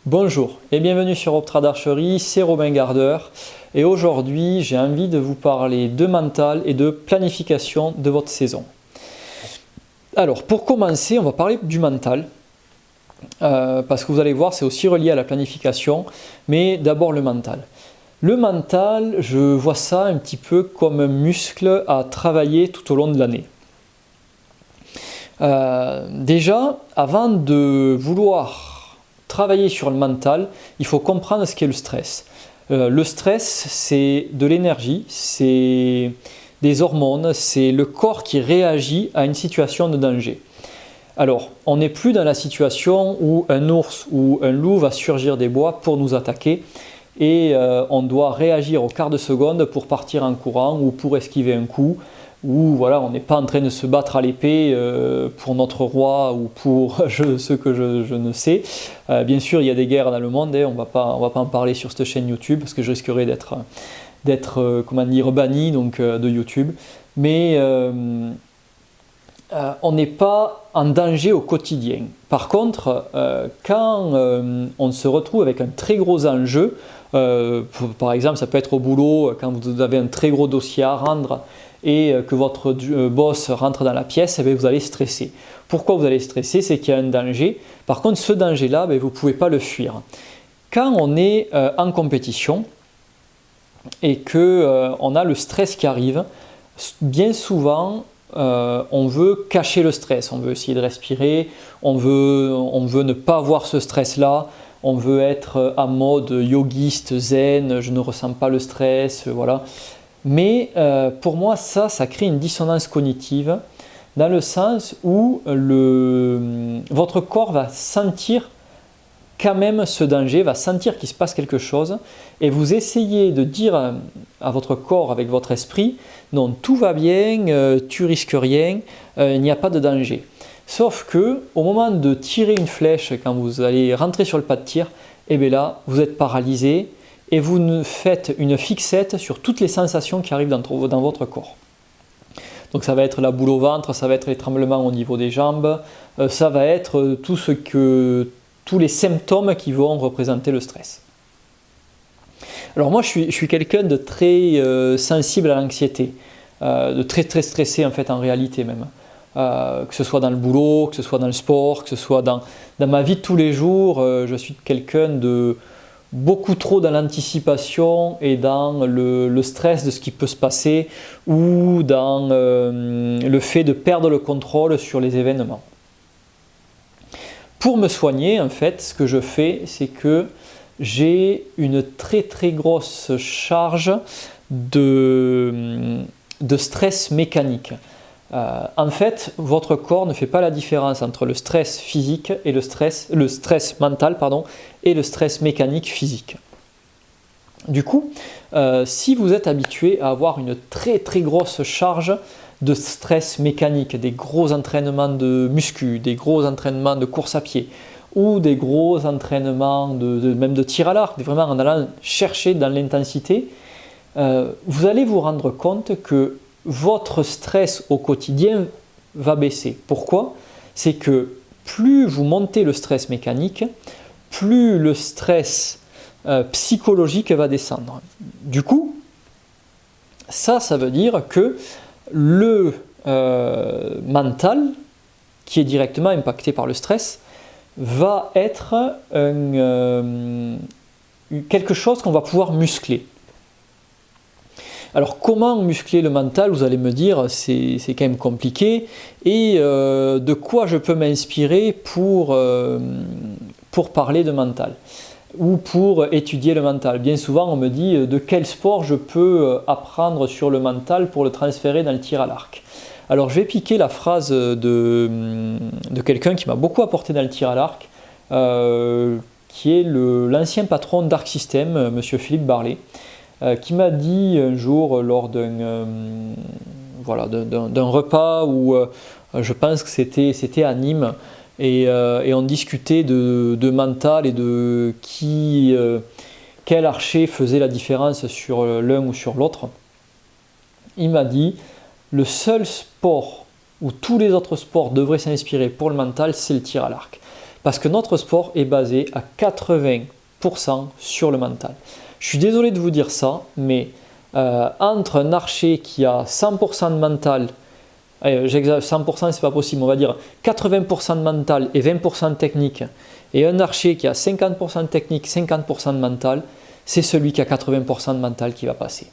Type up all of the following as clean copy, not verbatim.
Bonjour et bienvenue sur Optra d'Archerie, c'est Robin Gardeur et aujourd'hui j'ai envie de vous parler de mental et de planification de votre saison. Alors pour commencer on va parler du mental parce que vous allez voir c'est aussi relié à la planification, mais d'abord le mental. Le mental, je vois ça un petit peu comme un muscle à travailler tout au long de l'année. Déjà, avant de vouloir travailler sur le mental, il faut comprendre ce qu'est le stress. Le stress, c'est de l'énergie, c'est des hormones, c'est le corps qui réagit à une situation de danger. Alors, on n'est plus dans la situation où un ours ou un loup va surgir des bois pour nous attaquer et on doit réagir au quart de seconde pour partir en courant ou pour esquiver un coup. Où voilà, on n'est pas en train de se battre à l'épée pour notre roi ou pour ce que je ne sais. Bien sûr, il y a des guerres dans le monde, on va pas en parler sur cette chaîne YouTube parce que je risquerais d'être banni donc, de YouTube. Mais on n'est pas en danger au quotidien. Par contre, quand on se retrouve avec un très gros enjeu, par exemple, ça peut être au boulot, quand vous avez un très gros dossier à rendre, et que votre boss rentre dans la pièce, et vous allez stresser. Pourquoi vous allez stresser? C'est qu'il y a un danger. Par contre, ce danger-là, vous ne pouvez pas le fuir. Quand on est en compétition et qu'on a le stress qui arrive, bien souvent, on veut cacher le stress. On veut essayer de respirer, on veut ne pas avoir ce stress-là. On veut être en mode yogiste, zen, je ne ressens pas le stress, voilà. Mais pour moi, ça crée une dissonance cognitive dans le sens où votre corps va sentir quand même ce danger, va sentir qu'il se passe quelque chose et vous essayez de dire à votre corps avec votre esprit non, tout va bien, tu risques rien, il n'y a pas de danger. Sauf que au moment de tirer une flèche, quand vous allez rentrer sur le pas de tir, et bien là, vous êtes paralysé et vous faites une fixette sur toutes les sensations qui arrivent dans votre corps. Donc ça va être la boule au ventre, ça va être les tremblements au niveau des jambes, ça va être tous les symptômes qui vont représenter le stress. Alors moi je suis quelqu'un de très sensible à l'anxiété, de très très stressé en fait en réalité même. Que ce soit dans le boulot, que ce soit dans le sport, que ce soit dans ma vie de tous les jours, je suis quelqu'un de beaucoup trop dans l'anticipation et dans le stress de ce qui peut se passer ou dans le fait de perdre le contrôle sur les événements. Pour me soigner, en fait, ce que je fais, c'est que j'ai une très très grosse charge de stress mécanique. En fait, votre corps ne fait pas la différence entre le stress physique et le stress mental et le stress mécanique physique. Du coup, si vous êtes habitué à avoir une très très grosse charge de stress mécanique, des gros entraînements de muscu, des gros entraînements de course à pied ou des gros entraînements même de tir à l'arc, vraiment en allant chercher dans l'intensité, vous allez vous rendre compte que votre stress au quotidien va baisser. Pourquoi? C'est que plus vous montez le stress mécanique, plus le stress psychologique va descendre. Du coup, ça veut dire que le mental, qui est directement impacté par le stress, va être quelque chose qu'on va pouvoir muscler. Alors comment muscler le mental? Vous allez me dire, c'est quand même compliqué. Et de quoi je peux m'inspirer pour parler de mental ou pour étudier le mental? Bien souvent on me dit de quel sport je peux apprendre sur le mental pour le transférer dans le tir à l'arc. Alors je vais piquer la phrase de quelqu'un qui m'a beaucoup apporté dans le tir à l'arc, qui est l'ancien patron d'Arc System, monsieur Philippe Barlet, qui m'a dit un jour lors d'un repas où je pense que c'était à Nîmes et on discutait de mental et de quel archer faisait la différence sur l'un ou sur l'autre. Il m'a dit le seul sport où tous les autres sports devraient s'inspirer pour le mental, c'est le tir à l'arc. Parce que notre sport est basé à 80% sur le mental. Je suis désolé de vous dire ça, mais entre un archer qui a 100% de mental, j'exagère, 100% c'est pas possible, on va dire 80% de mental et 20% de technique, et un archer qui a 50% de technique, 50% de mental, c'est celui qui a 80% de mental qui va passer.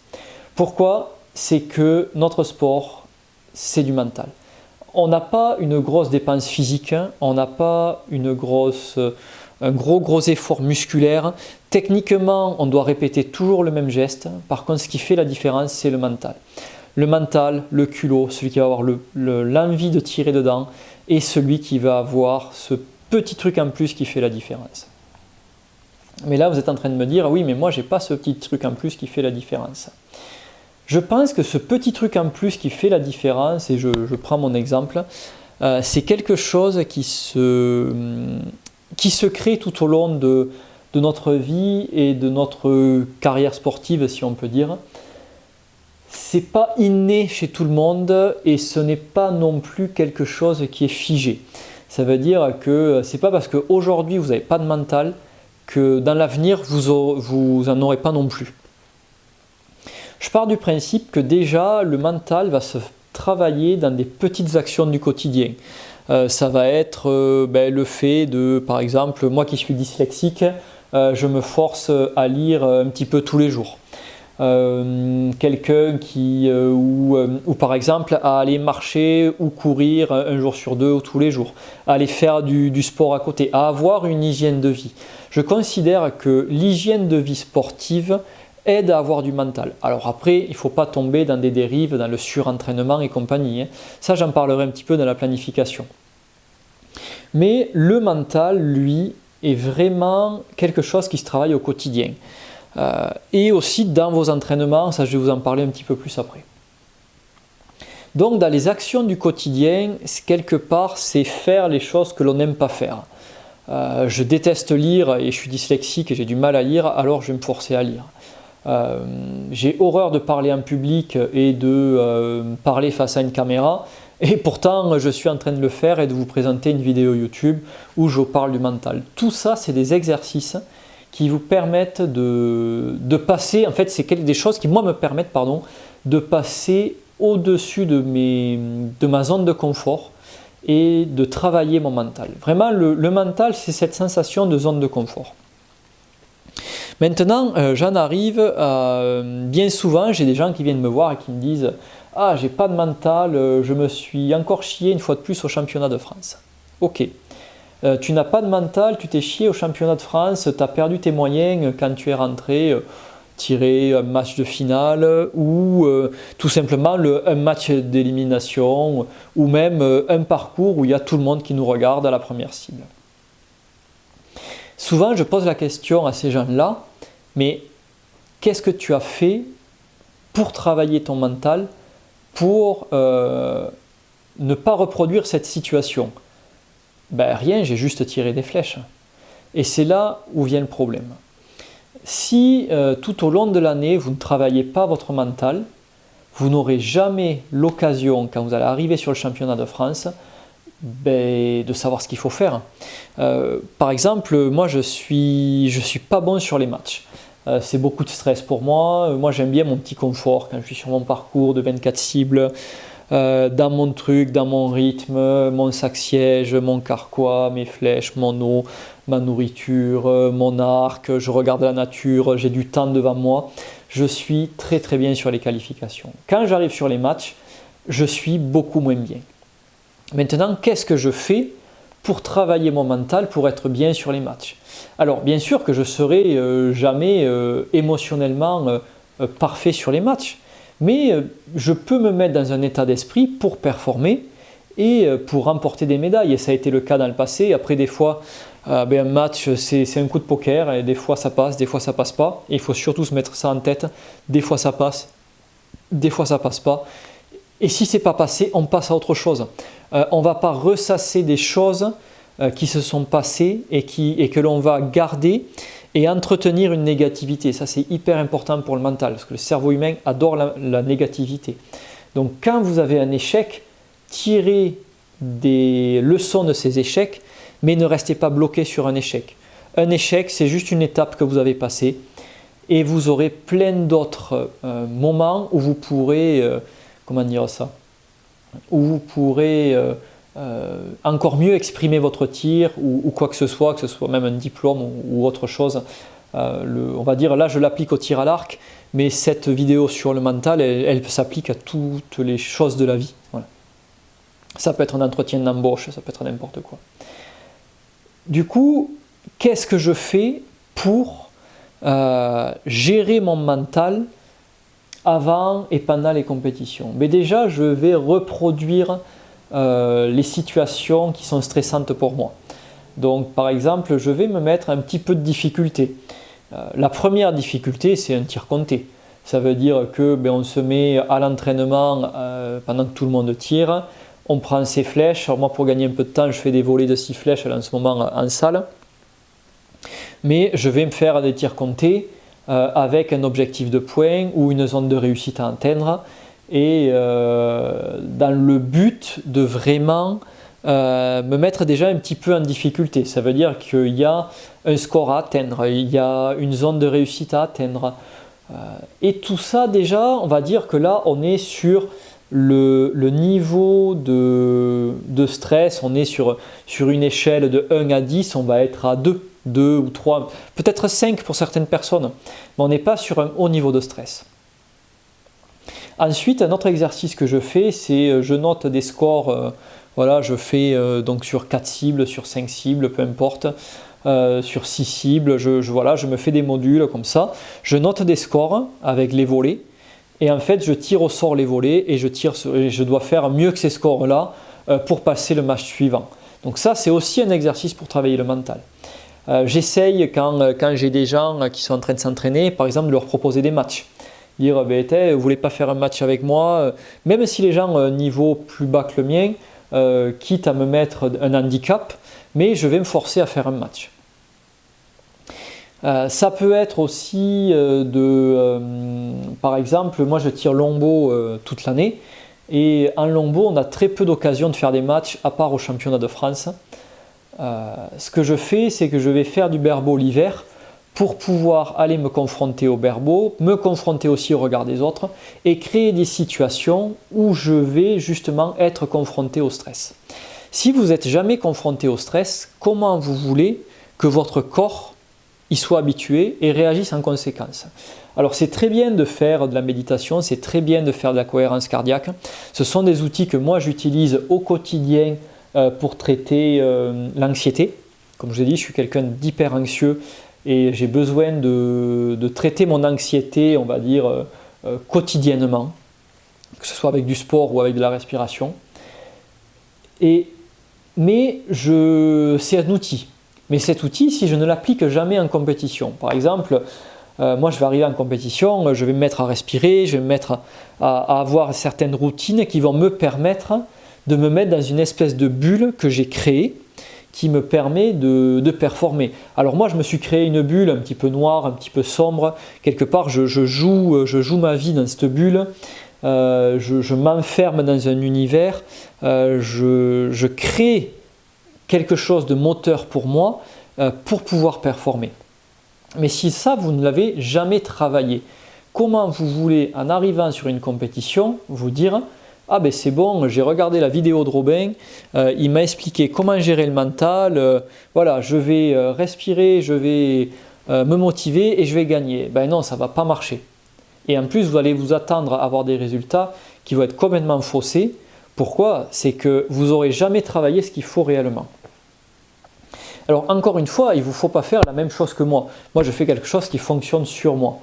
Pourquoi? C'est que notre sport, c'est du mental. On n'a pas une grosse dépense physique, on n'a pas un gros effort musculaire. Techniquement, on doit répéter toujours le même geste. Par contre, ce qui fait la différence, c'est le mental. Le mental, le culot, celui qui va avoir l'envie de tirer dedans, et celui qui va avoir ce petit truc en plus qui fait la différence. Mais là, vous êtes en train de me dire, oui, mais moi, j'ai pas ce petit truc en plus qui fait la différence. Je pense que ce petit truc en plus qui fait la différence, et je prends mon exemple, c'est quelque chose qui se crée tout au long de notre vie et de notre carrière sportive, si on peut dire. C'est pas inné chez tout le monde et ce n'est pas non plus quelque chose qui est figé. Ça veut dire que c'est pas parce qu'aujourd'hui vous n'avez pas de mental que dans l'avenir vous en aurez pas non plus. Je pars du principe que déjà le mental va se travailler dans des petites actions du quotidien. Ça va être le fait de, par exemple, moi qui suis dyslexique, je me force à lire un petit peu tous les jours. Quelqu'un ou par exemple à aller marcher ou courir un jour sur deux ou tous les jours, à aller faire du sport à côté, à avoir une hygiène de vie. Je considère que l'hygiène de vie sportive aide à avoir du mental. Alors après, il ne faut pas tomber dans des dérives, dans le surentraînement et compagnie. Ça, j'en parlerai un petit peu dans la planification. Mais le mental, lui, est vraiment quelque chose qui se travaille au quotidien. Et aussi dans vos entraînements, ça je vais vous en parler un petit peu plus après. Donc dans les actions du quotidien, quelque part, c'est faire les choses que l'on n'aime pas faire. Je déteste lire et je suis dyslexique et j'ai du mal à lire, alors je vais me forcer à lire. J'ai horreur de parler en public et de parler face à une caméra, et pourtant je suis en train de le faire et de vous présenter une vidéo YouTube où je parle du mental. Tout ça, c'est des exercices qui vous permettent de passer, en fait c'est des choses qui moi me permettent de passer au-dessus de ma zone de confort et de travailler mon mental. Vraiment le mental, c'est cette sensation de zone de confort. Maintenant, j'en arrive à, bien souvent, j'ai des gens qui viennent me voir et qui me disent « Ah, j'ai pas de mental, je me suis encore chié une fois de plus au championnat de France. » Ok, tu n'as pas de mental, tu t'es chié au championnat de France, tu as perdu tes moyens quand tu es rentré, tirer un match de finale ou tout simplement un match d'élimination ou même un parcours où il y a tout le monde qui nous regarde à la première cible. Souvent, je pose la question à ces gens-là, mais qu'est-ce que tu as fait pour travailler ton mental, pour ne pas reproduire cette situation? Ben rien, j'ai juste tiré des flèches. Et c'est là où vient le problème. Si tout au long de l'année, vous ne travaillez pas votre mental, vous n'aurez jamais l'occasion, quand vous allez arriver sur le championnat de France, de savoir ce qu'il faut faire. Par exemple, moi je suis pas bon sur les matchs. C'est beaucoup de stress pour moi. Moi j'aime bien mon petit confort quand je suis sur mon parcours de 24 cibles, dans mon truc, dans mon rythme, mon sac-siège, mon carquois, mes flèches, mon eau, ma nourriture, mon arc, je regarde la nature, j'ai du temps devant moi. Je suis très très bien sur les qualifications. Quand j'arrive sur les matchs, je suis beaucoup moins bien. Maintenant, qu'est-ce que je fais pour travailler mon mental, pour être bien sur les matchs? Alors, bien sûr que je ne serai jamais émotionnellement parfait sur les matchs, mais je peux me mettre dans un état d'esprit pour performer et pour remporter des médailles. Et ça a été le cas dans le passé. Après, des fois, un match, c'est un coup de poker, et des fois ça passe, des fois ça passe pas. Et il faut surtout se mettre ça en tête. Des fois ça passe, des fois ça passe pas. Et si c'est pas passé, on passe à autre chose. On ne va pas ressasser des choses qui se sont passées et que l'on va garder et entretenir une négativité. Ça, c'est hyper important pour le mental parce que le cerveau humain adore la négativité. Donc, quand vous avez un échec, tirez des leçons de ces échecs, mais ne restez pas bloqué sur un échec. Un échec, c'est juste une étape que vous avez passée et vous aurez plein d'autres moments où vous pourrez, comment dire ça, où vous pourrez encore mieux exprimer votre tir ou quoi que ce soit même un diplôme ou autre chose. On va dire, là je l'applique au tir à l'arc, mais cette vidéo sur le mental, elle s'applique à toutes les choses de la vie. Voilà. Ça peut être un entretien d'embauche, ça peut être n'importe quoi. Du coup, qu'est-ce que je fais pour gérer mon mental avant et pendant les compétitions? Mais déjà, je vais reproduire les situations qui sont stressantes pour moi. Donc, par exemple, je vais me mettre un petit peu de difficulté. La première difficulté, c'est un tir compté. Ça veut dire que on se met à l'entraînement pendant que tout le monde tire, on prend ses flèches. Alors moi, pour gagner un peu de temps, je fais des volées de 6 flèches en ce moment en salle. Mais je vais me faire des tirs comptés avec un objectif de points ou une zone de réussite à atteindre et dans le but de vraiment me mettre déjà un petit peu en difficulté. Ça veut dire qu'il y a un score à atteindre, il y a une zone de réussite à atteindre. Et tout ça déjà, on va dire que là, on est sur le niveau de stress, on est sur une échelle de 1 à 10, on va être à 2 ou 3, peut-être 5 pour certaines personnes, mais on n'est pas sur un haut niveau de stress. Ensuite, un autre exercice que je fais, c'est je note des scores. Voilà, je fais donc sur 4 cibles, sur 5 cibles, peu importe, sur 6 cibles, je me fais des modules comme ça. Je note des scores avec les volets et en fait, je tire au sort les volets et je dois faire mieux que ces scores-là pour passer le match suivant. Donc ça, c'est aussi un exercice pour travailler le mental. J'essaye quand j'ai des gens qui sont en train de s'entraîner, par exemple, de leur proposer des matchs. Dire, vous ne voulez pas faire un match avec moi, même si les gens ont un niveau plus bas que le mien, quitte à me mettre un handicap, mais je vais me forcer à faire un match. Ça peut être aussi par exemple, moi je tire longbow toute l'année, et en longbow on a très peu d'occasions de faire des matchs, à part au championnat de France. Ce que je fais, c'est que je vais faire du barebow l'hiver pour pouvoir aller me confronter au barebow, me confronter aussi au regard des autres et créer des situations où je vais justement être confronté au stress. Si vous n'êtes jamais confronté au stress, comment vous voulez que votre corps y soit habitué et réagisse en conséquence? Alors c'est très bien de faire de la méditation, c'est très bien de faire de la cohérence cardiaque. Ce sont des outils que moi j'utilise au quotidien pour traiter l'anxiété. Comme je vous ai dit, je suis quelqu'un d'hyper anxieux et j'ai besoin de traiter mon anxiété, on va dire, quotidiennement, que ce soit avec du sport ou avec de la respiration. Mais c'est un outil. Mais cet outil, si je ne l'applique jamais en compétition, par exemple, moi je vais arriver en compétition, je vais me mettre à respirer, je vais me mettre à avoir certaines routines qui vont me permettre de me mettre dans une espèce de bulle que j'ai créée, qui me permet de performer. Alors moi je me suis créé une bulle un petit peu noire, un petit peu sombre, quelque part je joue ma vie dans cette bulle, je m'enferme dans un univers, je crée quelque chose de moteur pour moi pour pouvoir performer. Mais si ça vous ne l'avez jamais travaillé, comment vous voulez en arrivant sur une compétition vous dire ah ben c'est bon, j'ai regardé la vidéo de Robin, il m'a expliqué comment gérer le mental, voilà, je vais respirer, je vais me motiver et je vais gagner. Ben non, ça ne va pas marcher. Et en plus, vous allez vous attendre à avoir des résultats qui vont être complètement faussés. Pourquoi? C'est que vous n'aurez jamais travaillé ce qu'il faut réellement. Alors encore une fois, il ne vous faut pas faire la même chose que moi. Moi, je fais quelque chose qui fonctionne sur moi.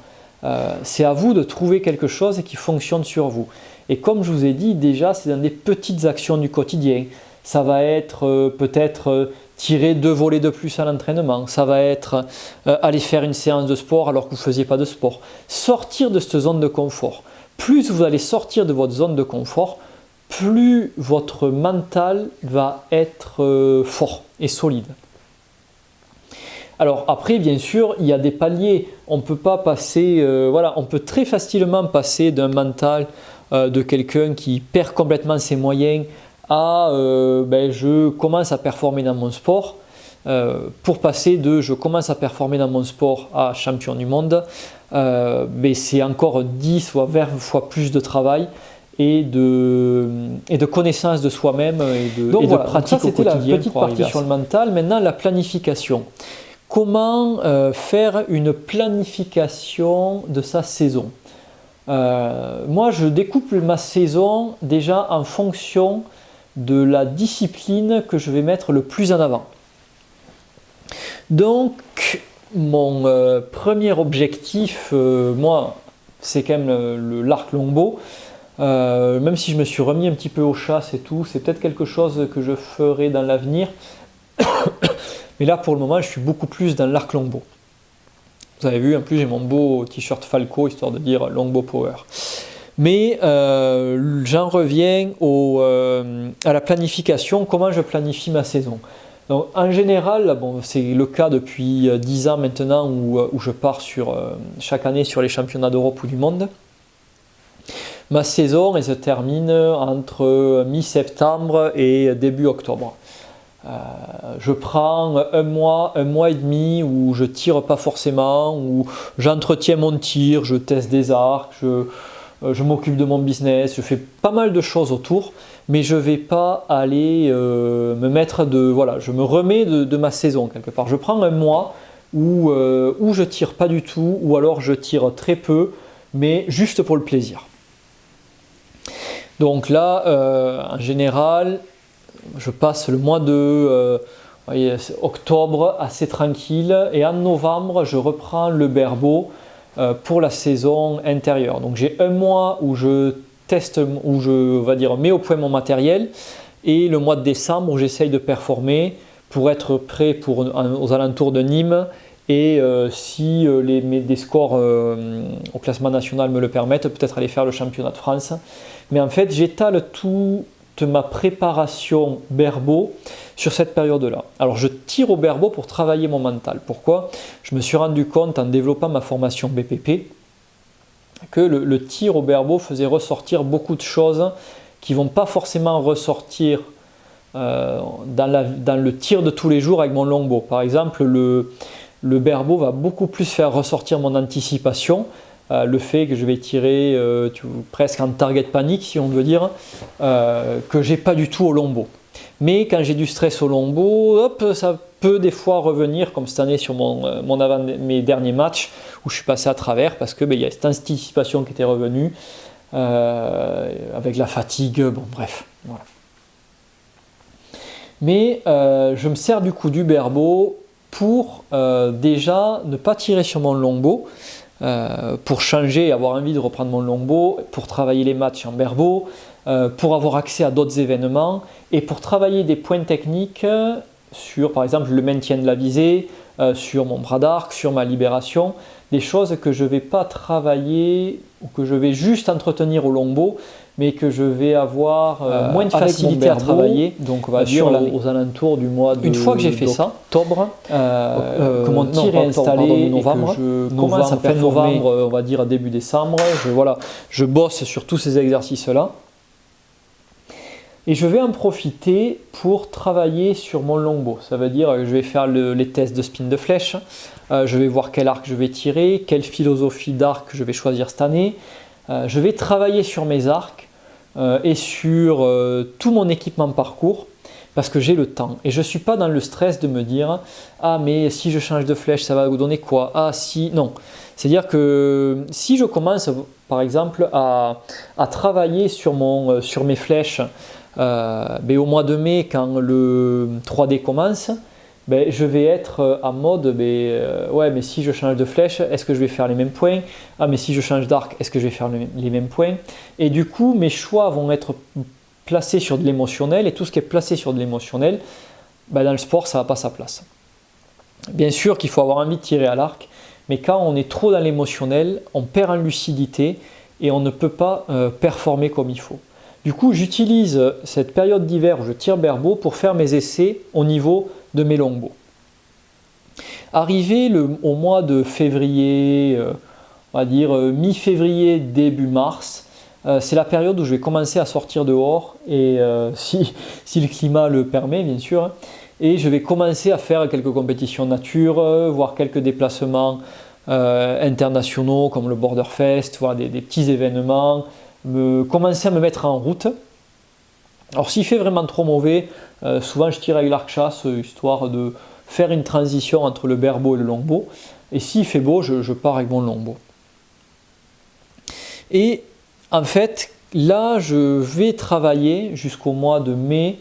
C'est à vous de trouver quelque chose qui fonctionne sur vous. Et comme je vous ai dit, déjà, c'est dans des petites actions du quotidien. Ça va être peut-être tirer 2 volets de plus à l'entraînement. Ça va être aller faire une séance de sport alors que vous ne faisiez pas de sport. Sortir de cette zone de confort. Plus vous allez sortir de votre zone de confort, plus votre mental va être fort et solide. Alors après, bien sûr, il y a des paliers. On peut pas passer, on peut très facilement passer d'un mental de quelqu'un qui perd complètement ses moyens à je commence à performer dans mon sport. pour passer de je commence à performer dans mon sport à champion du monde, mais c'est encore 10 ou 20 fois plus de travail et de connaissance de soi-même et de pratique au quotidien. C'était la petite partie sur le mental. Maintenant, la planification. Comment faire une planification de sa saison? Moi, je découpe ma saison déjà en fonction de la discipline que je vais mettre le plus en avant. Donc, mon premier objectif, moi, c'est quand même l'arc longbow. Même si je me suis remis un petit peu aux chasses et tout, c'est peut-être quelque chose que je ferai dans l'avenir. Mais là, pour le moment, je suis beaucoup plus dans l'arc longbow. Vous avez vu, en plus, j'ai mon beau t-shirt Falco, histoire de dire Longbow Power. Mais j'en reviens à la planification, comment je planifie ma saison. Donc, en général, bon, c'est le cas depuis 10 ans maintenant où je pars chaque année sur les championnats d'Europe ou du monde. Ma saison, elle se termine entre mi-septembre et début octobre. Je prends un mois et demi où je tire pas forcément, où j'entretiens mon tir, je teste des arcs, je m'occupe de mon business, je fais pas mal de choses autour, mais je vais pas aller me mettre je me remets de ma saison quelque part. Je prends un mois où je tire pas du tout, ou alors je tire très peu, mais juste pour le plaisir. Donc là, en général, je passe le mois de octobre assez tranquille, et en novembre, je reprends le berbeau pour la saison intérieure. Donc j'ai un mois où je teste, où je mets au point mon matériel, et le mois de décembre où j'essaye de performer pour être prêt aux alentours de Nîmes, et si des scores au classement national me le permettent, peut-être aller faire le championnat de France. Mais en fait, j'étale toute ma préparation berbeau sur cette période-là. Alors, je tire au berbeau pour travailler mon mental. Pourquoi? Je me suis rendu compte en développant ma formation BPP que le tir au berbeau faisait ressortir beaucoup de choses qui ne vont pas forcément ressortir dans le tir de tous les jours avec mon longbow. Par exemple, le berbeau va beaucoup plus faire ressortir mon anticipation, le fait que je vais tirer presque en target panique, si on veut dire, que j'ai pas du tout au longbow. Mais quand j'ai du stress au longbow, hop, ça peut des fois revenir, comme cette année sur mes derniers matchs où je suis passé à travers, parce que y a cette anticipation qui était revenue avec la fatigue, bon bref, voilà. Mais je me sers du coup du berbeau pour déjà ne pas tirer sur mon longbow, pour changer, avoir envie de reprendre mon longbow, pour travailler les matchs en berbeau, pour avoir accès à d'autres événements, et pour travailler des points techniques sur par exemple le maintien de la visée, sur mon bras d'arc, sur ma libération, des choses que je ne vais pas travailler ou que je vais juste entretenir au longbow, mais que je vais avoir moins de facilité à travailler. Donc on va dire aux alentours du mois une fois que j'ai fait ça, octobre, que mon tir est installé, novembre, et que je commence à fin novembre, on va dire début décembre, je bosse sur tous ces exercices-là. Et je vais en profiter pour travailler sur mon longbow. Ça veut dire que je vais faire les tests de spin de flèche, je vais voir quel arc je vais tirer, quelle philosophie d'arc je vais choisir cette année. Je vais travailler sur mes arcs et sur tout mon équipement parcours, parce que j'ai le temps. Et je ne suis pas dans le stress de me dire « Ah, mais si je change de flèche, ça va vous donner quoi? Ah, si… » Non. C'est-à-dire que si je commence, par exemple, à travailler sur mes flèches au mois de mai, quand le 3D commence, je vais être en mode ouais, mais si je change de flèche, est-ce que je vais faire les mêmes points? Ah, mais si je change d'arc, est-ce que je vais faire les mêmes points? Et du coup, mes choix vont être placés sur de l'émotionnel, et tout ce qui est placé sur de l'émotionnel, dans le sport, ça n'a pas sa place. Bien sûr qu'il faut avoir envie de tirer à l'arc, mais quand on est trop dans l'émotionnel, on perd en lucidité et on ne peut pas performer comme il faut. Du coup, j'utilise cette période d'hiver où je tire berbeau pour faire mes essais au niveau de mes longbows. Arrivé au mois de février, on va dire mi-février, début mars, c'est la période où je vais commencer à sortir dehors, et si le climat le permet bien sûr, et je vais commencer à faire quelques compétitions nature, voire quelques déplacements internationaux comme le Border Fest, voire des petits événements, commencer à me mettre en route. Alors s'il fait vraiment trop mauvais, souvent je tire avec l'arc-chasse histoire de faire une transition entre le berbeau et le longbow. Et s'il fait beau, je pars avec mon longbow. Et en fait, là, je vais travailler jusqu'au mois de mai,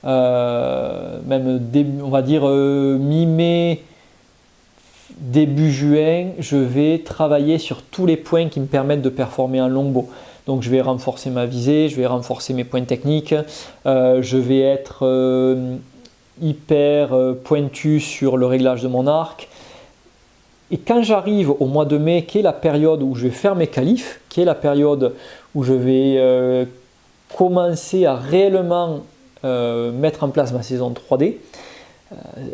même début, on va dire mi-mai, début juin, je vais travailler sur tous les points qui me permettent de performer en longbow. Donc je vais renforcer ma visée, je vais renforcer mes points techniques, je vais être hyper pointu sur le réglage de mon arc. Et quand j'arrive au mois de mai, qui est la période où je vais faire mes qualifs, qui est la période où je vais commencer à réellement mettre en place ma saison 3D,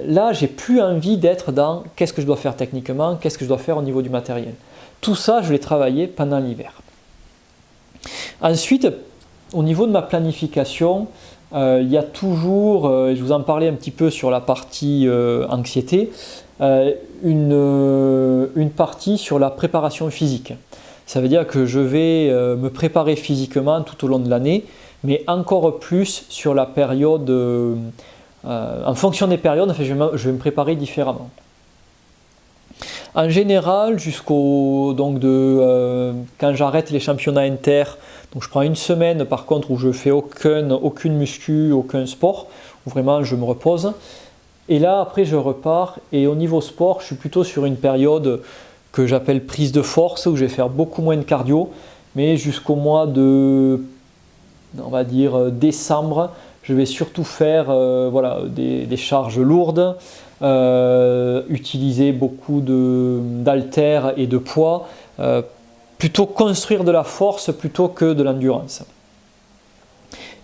là, j'ai plus envie d'être dans qu'est-ce que je dois faire techniquement, qu'est-ce que je dois faire au niveau du matériel. Tout ça, je l'ai travaillé pendant l'hiver. Ensuite, au niveau de ma planification, il y a toujours, je vous en parlais un petit peu sur la partie anxiété, une partie sur la préparation physique. Ça veut dire que je vais me préparer physiquement tout au long de l'année, mais encore plus sur la période, en fonction des périodes, je vais me préparer différemment. En général, jusqu'au quand j'arrête les championnats inter, donc je prends une semaine par contre où je fais aucune muscu, aucun sport, où vraiment je me repose. Et là après je repars et au niveau sport, je suis plutôt sur une période que j'appelle prise de force où je vais faire beaucoup moins de cardio, mais jusqu'au mois de, on va dire décembre, je vais surtout faire des charges lourdes, utiliser beaucoup d'haltères et de poids, plutôt construire de la force plutôt que de l'endurance.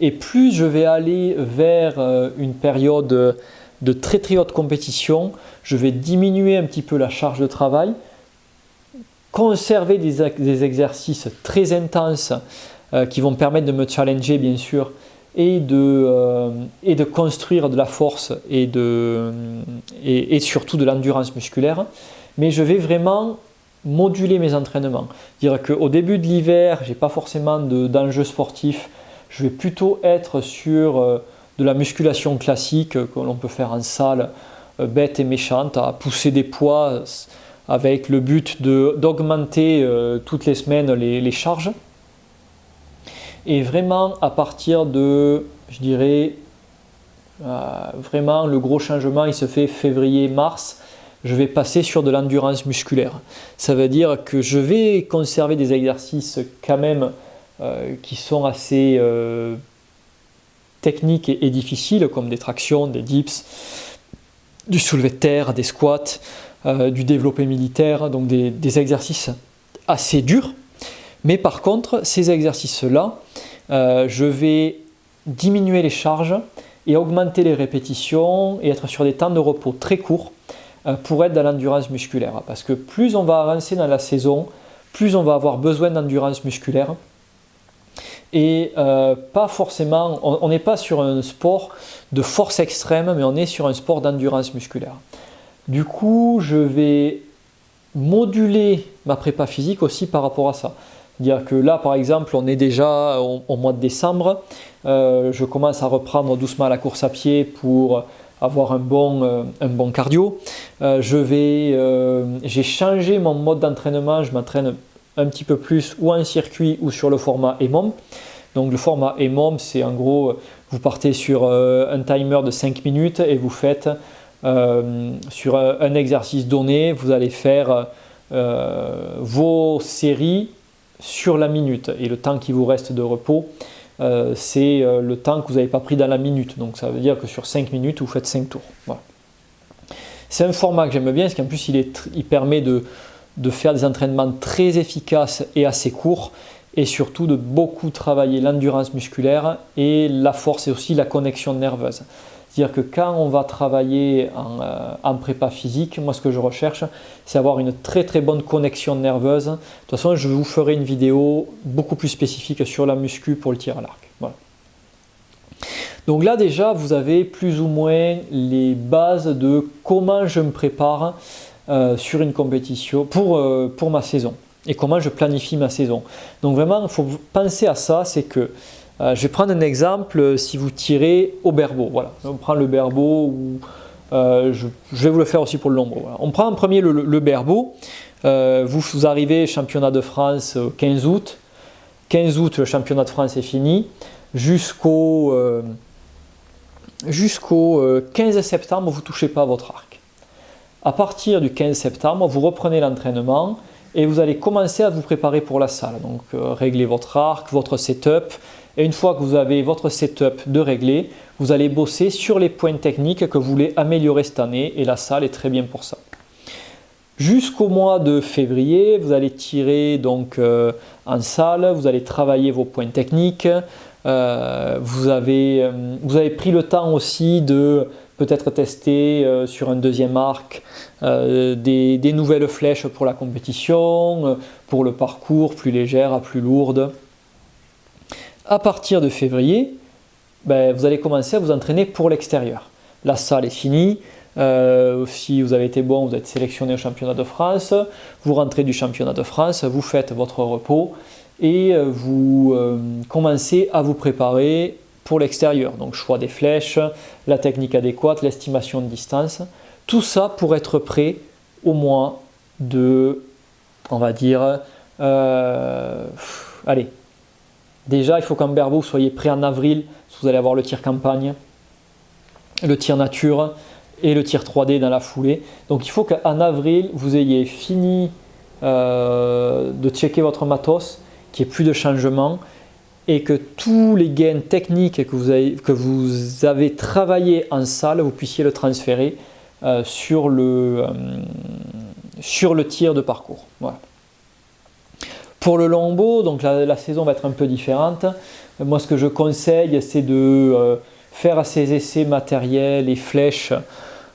Et plus je vais aller vers une période de très très haute compétition, je vais diminuer un petit peu la charge de travail, conserver des exercices très intenses qui vont permettre de me challenger bien sûr, et de construire de la force et surtout de l'endurance musculaire. Mais je vais vraiment moduler mes entraînements. Dire qu'au début de l'hiver, je n'ai pas forcément d'enjeux sportifs. Je vais plutôt être sur de la musculation classique que l'on peut faire en salle, bête et méchante, à pousser des poids avec le but d'augmenter toutes les semaines les charges. Et vraiment à partir de, je dirais, vraiment le gros changement il se fait février-mars, je vais passer sur de l'endurance musculaire. Ça veut dire que je vais conserver des exercices quand même qui sont assez techniques et difficiles, comme des tractions, des dips, du soulevé de terre, des squats, du développé militaire, donc des exercices assez durs. Mais par contre, ces exercices-là, je vais diminuer les charges et augmenter les répétitions et être sur des temps de repos très courts pour être dans l'endurance musculaire. Parce que plus on va avancer dans la saison, plus on va avoir besoin d'endurance musculaire. Et pas forcément, on n'est pas sur un sport de force extrême, mais on est sur un sport d'endurance musculaire. Du coup, je vais moduler ma prépa physique aussi par rapport à ça. Dire que là par exemple on est déjà au mois de décembre, je commence à reprendre doucement la course à pied pour avoir un bon cardio. J'ai changé mon mode d'entraînement, je m'entraîne un petit peu plus ou en circuit ou sur le format EMOM. Donc le format EMOM c'est en gros, vous partez sur un timer de 5 minutes et vous faites sur un exercice donné, vous allez faire vos séries sur la minute et le temps qui vous reste de repos c'est le temps que vous n'avez pas pris dans la minute, donc ça veut dire que sur 5 minutes vous faites 5 tours. Voilà. C'est un format que j'aime bien parce qu'en plus il permet de faire des entraînements très efficaces et assez courts et surtout de beaucoup travailler l'endurance musculaire et la force et aussi la connexion nerveuse. C'est-à-dire que quand on va travailler en prépa physique, moi ce que je recherche, c'est avoir une très très bonne connexion nerveuse. De toute façon, je vous ferai une vidéo beaucoup plus spécifique sur la muscu pour le tir à l'arc. Voilà. Donc là déjà, vous avez plus ou moins les bases de comment je me prépare sur une compétition pour ma saison et comment je planifie ma saison. Donc vraiment, il faut penser à ça, c'est que je vais prendre un exemple, si vous tirez au berbeau, voilà, on prend le berbeau, ou je vais vous le faire aussi pour le longbow. Voilà. On prend en premier le berbeau, vous arrivez championnat de France 15 août, 15 août le championnat de France est fini, jusqu'au 15 septembre vous ne touchez pas à votre arc. À partir du 15 septembre, vous reprenez l'entraînement et vous allez commencer à vous préparer pour la salle. Donc régler votre arc, votre setup. Et une fois que vous avez votre setup de réglé, vous allez bosser sur les points techniques que vous voulez améliorer cette année et la salle est très bien pour ça. Jusqu'au mois de février, vous allez tirer donc en salle, vous allez travailler vos points techniques. Vous avez pris le temps aussi de peut-être tester sur un deuxième arc des nouvelles flèches pour la compétition, pour le parcours plus légère, plus lourde. À partir de février, vous allez commencer à vous entraîner pour l'extérieur. La salle est finie. Si vous avez été bon, vous êtes sélectionné au championnat de France. Vous rentrez du championnat de France, vous faites votre repos et vous commencez à vous préparer pour l'extérieur. Donc choix des flèches, la technique adéquate, l'estimation de distance. Tout ça pour être prêt au mois de, on va dire, allez. Déjà, il faut qu'en berbeau, vous soyez prêt en avril, parce que vous allez avoir le tir campagne, le tir nature et le tir 3D dans la foulée. Donc il faut qu'en avril, vous ayez fini de checker votre matos, qu'il n'y ait plus de changement et que tous les gains techniques que vous avez travaillé en salle, vous puissiez le transférer sur le tir de parcours. Voilà. Pour le longbow, donc la saison va être un peu différente. Moi, ce que je conseille, c'est de faire ces essais matériels et flèches.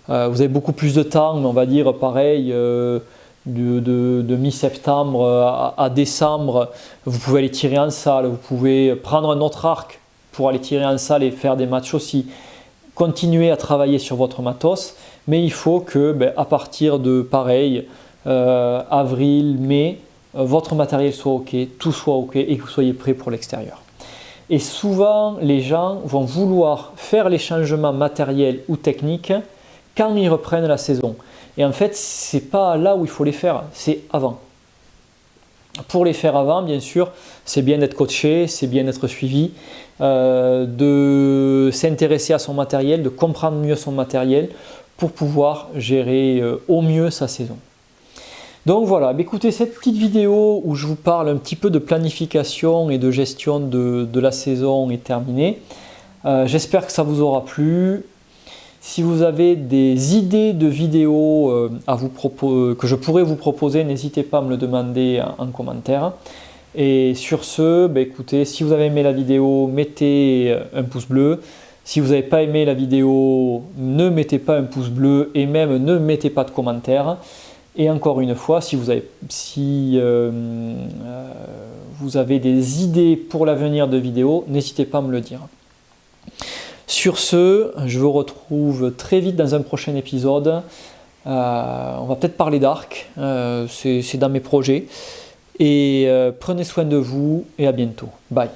Vous avez beaucoup plus de temps, mais on va dire pareil, de mi-septembre à décembre, vous pouvez aller tirer en salle, vous pouvez prendre un autre arc pour aller tirer en salle et faire des matchs aussi. Continuez à travailler sur votre matos, mais il faut que à partir de pareil, avril, mai, votre matériel soit ok, tout soit ok et que vous soyez prêt pour l'extérieur. Et souvent, les gens vont vouloir faire les changements matériels ou techniques quand ils reprennent la saison. Et en fait, ce n'est pas là où il faut les faire, c'est avant. Pour les faire avant, bien sûr, c'est bien d'être coaché, c'est bien d'être suivi, de s'intéresser à son matériel, de comprendre mieux son matériel pour pouvoir gérer au mieux sa saison. Donc voilà, écoutez, cette petite vidéo où je vous parle un petit peu de planification et de gestion de la saison est terminée. J'espère que ça vous aura plu. Si vous avez des idées de vidéos que je pourrais vous proposer, n'hésitez pas à me le demander en commentaire. Et sur ce, écoutez, si vous avez aimé la vidéo, mettez un pouce bleu. Si vous n'avez pas aimé la vidéo, ne mettez pas un pouce bleu et même ne mettez pas de commentaire. Et encore une fois, si vous avez des idées pour l'avenir de vidéos, n'hésitez pas à me le dire. Sur ce, je vous retrouve très vite dans un prochain épisode. On va peut-être parler d'arc, c'est dans mes projets. Et prenez soin de vous et à bientôt. Bye.